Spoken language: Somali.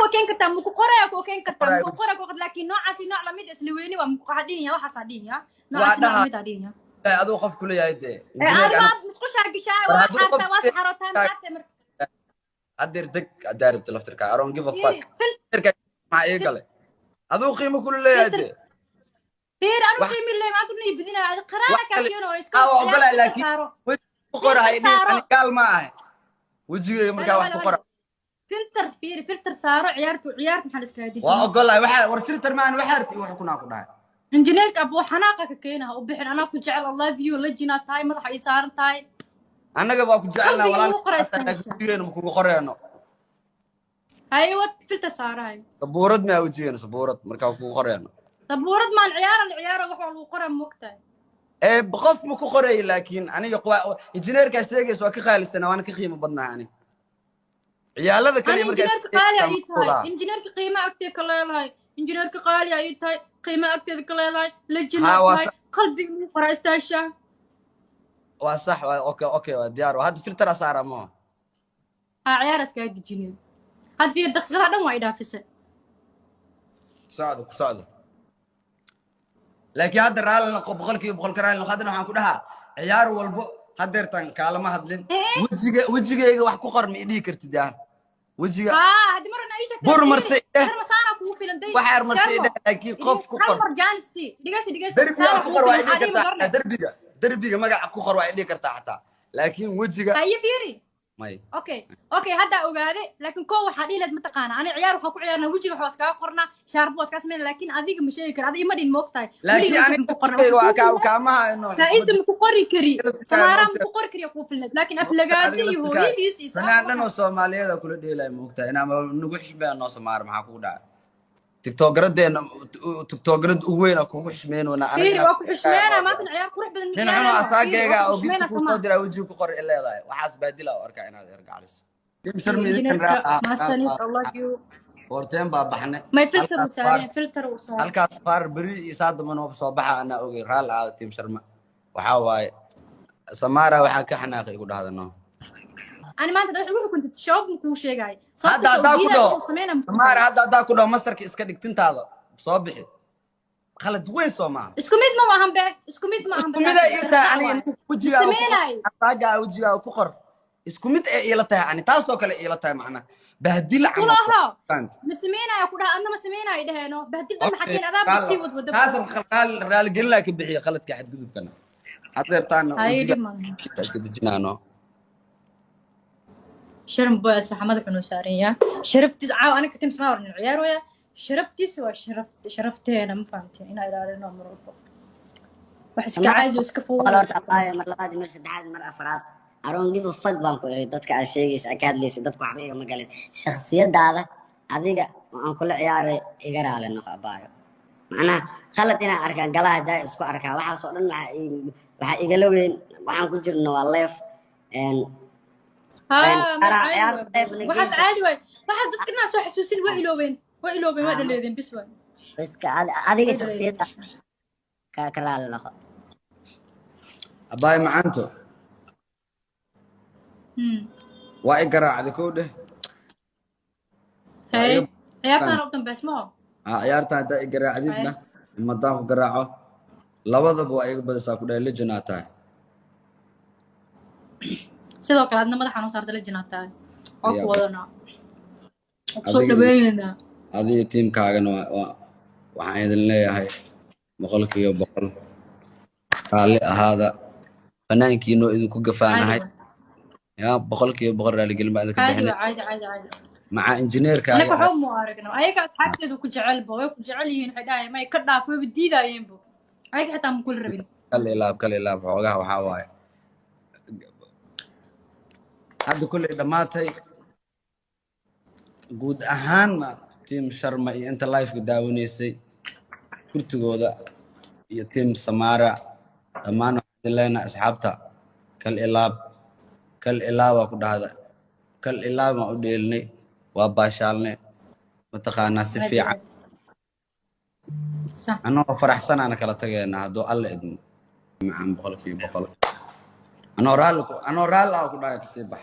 كوكين كرتا مكو قرا كوكين كرتا مكو قرا كوكد لكن نوع عسي نوع لميد اسلويني ومكو قادين يا waxa sadin ya نوع عسي نوع لميد adin ya adoo qof kula yahay de انا ما مسقوشا غشاي ولا حارتا واسحرتا ما adir deg adarib laftirka I don't give a fuck filterka ma ay galay adoo qiimo kula leeyahay de فير انا قيمي اللي ما تبني بدينا قرانا كاكينو اسكو وقال لكن قرا هيدي انا قال ما هي وجهي marka wax ku qora فلتر صارو عيارتو maxaa iska hadii waa ogolahay waxa war filter maan waxaarti wax kuna ku dhahay injineerka abu xanaaqa ka keenaha u bixin ana ku jecel Allah view la jina tahay madax ay saaran tahay anaga waa ku jecelna walaal ku qorayno aywa filter saaray sabuurad ma wajiyeen sabuurad marka ku qorayno sabuurad maan ciyaaro wax lagu qoran moogtahay بخف مكو قري لكن أنا يقوى إنجنير كاستيجس وكخالي السنة وأنا كخيمة بدنا يعني عيال هذا كلام إنجنير كقالي أيتها إنجنير كقيمة أكتر كلاي إنجنير كقالي أيتها قيمة أكتر كلاي لجنة قلبي من فرائس تاشا وصح أوكي ديار وهذا فلتر صار مو عيار اسكايد إنجنير هذا في الدقيقة هذا ما يدافسه ساعدك لكن هذا الرال بقول كرال نقدنا waxaan ku dhahaa ciyaar walbo hadeertan kaalama hadlin wajiga wax ku qormi idii kartid yaa wajiga hadi marna ay sheegtay bur marsay marsaana ku filan day waxaar marsay laakiin qof ku qor marjaansi dhigaysi saara ku filan darbiga magac ku qor waa idii kartaa xataa laakiin wajiga ay fiiri may اوكي هذا اوغادي لكن كو waxa dhiilad ma taqaana ani ciyaar waxa ku ciyaarna wajiga waxa iska qorna shaarbo waxa sameeyay laakiin adiga ma sheegi karo adiga ma dhin moogtahay laakiin ani ku qorna waa kaamaha inoo faa'iido ku qori kari samaara ku qori kari ku filnad laakiin aflagaadi iyo hooyadiis isa banaan oo Soomaaliyeed kula dheelay moogtahay inaan nagu xishmeeno Soomaar maxaa ku dhacay tiktokeradena tiktokerad ugu weyn ku xishmeenoona aniga waa ku xishmeena ma tan ciyaar qurux badan nin xunu asaageega oo gidku ku soo diray wajiga ku qor leedahay waxaas baadila oo arka inaad ergaclis tim sharmidi kan raa ma sanid Allah you horteen baa baxne ma filter u saaray halkaas far bari isaad man oo soo baxa ana ogay raal aad tim sharma waxa waaye Samaara waxa ka xanaaqay ku dhahdano أنا ما أنت تقول كنت تشوف مكوش يا جاي. هذا كله. سمارة هذا كله مصر كإسكندك تنتظر صباح. خلد وين سوما؟ إسكميد ما هم به. إسكميد ما هم به. إسكميد إيه يعني وجهه. أراجع وجهه وفقر. إسكميد إيه لطه يعني تاسو كله إيه لطه معنا. بهدل عم. كلها. مسمينا يا كلها أنا مسمينا إيه هنا بهدل ده محكين هذا بسي ود. تاسو خلال قل لك بحي خلد كحد جذب كنا. حتى تانا. هاي دي ما. كده جنانه. شرم بس محمد كانوا سارية شربت أنا كنت مسمع ورن العيار ويا شربتي سوى شربت أنا ما فهمت أنا إلى النوم مرة بحس كعايز وسكفوا والله الله مرة قادي مرسد عاد مرة أفراد أرون جيبوا فق بانكو يريدتك أشيء أكاد ليس دتك وحبيبي ما قال الشخصية هذا هذيك عن كل عيار يقرأ على النخ أبايو معنا خلتنا أركا قلاه دا اسكو أركا وحا صورنا وحا يقلوين وحا نكجر نواليف وحس عادي واي واحد ضدك الناس وحسوسين وإلوبين هذا اللي يذين بس واي بس هذه شخصيتها كلا الأخ أباي معنتو وإقرأ على كوده هاي عيارتنا ربطن بس ما عيارتنا دا إقرأ عديدنا المدام قرأه لوضب وإقبض ساكوده اللي جناتها sidoo kale adna madaxa noo saartay la jinaatay oo ku wadana soo dhaweeyna adiga teamkaagana waxaan idin leeyahay 100% qaali ahaada fanaankiino idinku gafaanahay ya 100% raali gelma idinka bixinay caadi maca injineerka anaga waxaan mu aragno ayaga asxaabteedu ku jecelba way ku jecel yihiin xidhaay may ka dhaafay diidayeenbo ayaga xitaa ma kul rabin kale ilaab xoogaha waxa waaye هذا كله دماتي جود أهان تيم شرما أنت لايف قداونيسي كنت جودا يا تيم سمارة أمانة لنا أصحابتا كل إلاب وكذا هذا كل إلاب ما أديلني وباشالني متقانا سفيع أنا فرح سنة أنا كلا تجينا هذا الله إدم معهم بقول في بقول أنا رال أو كذا يكسبه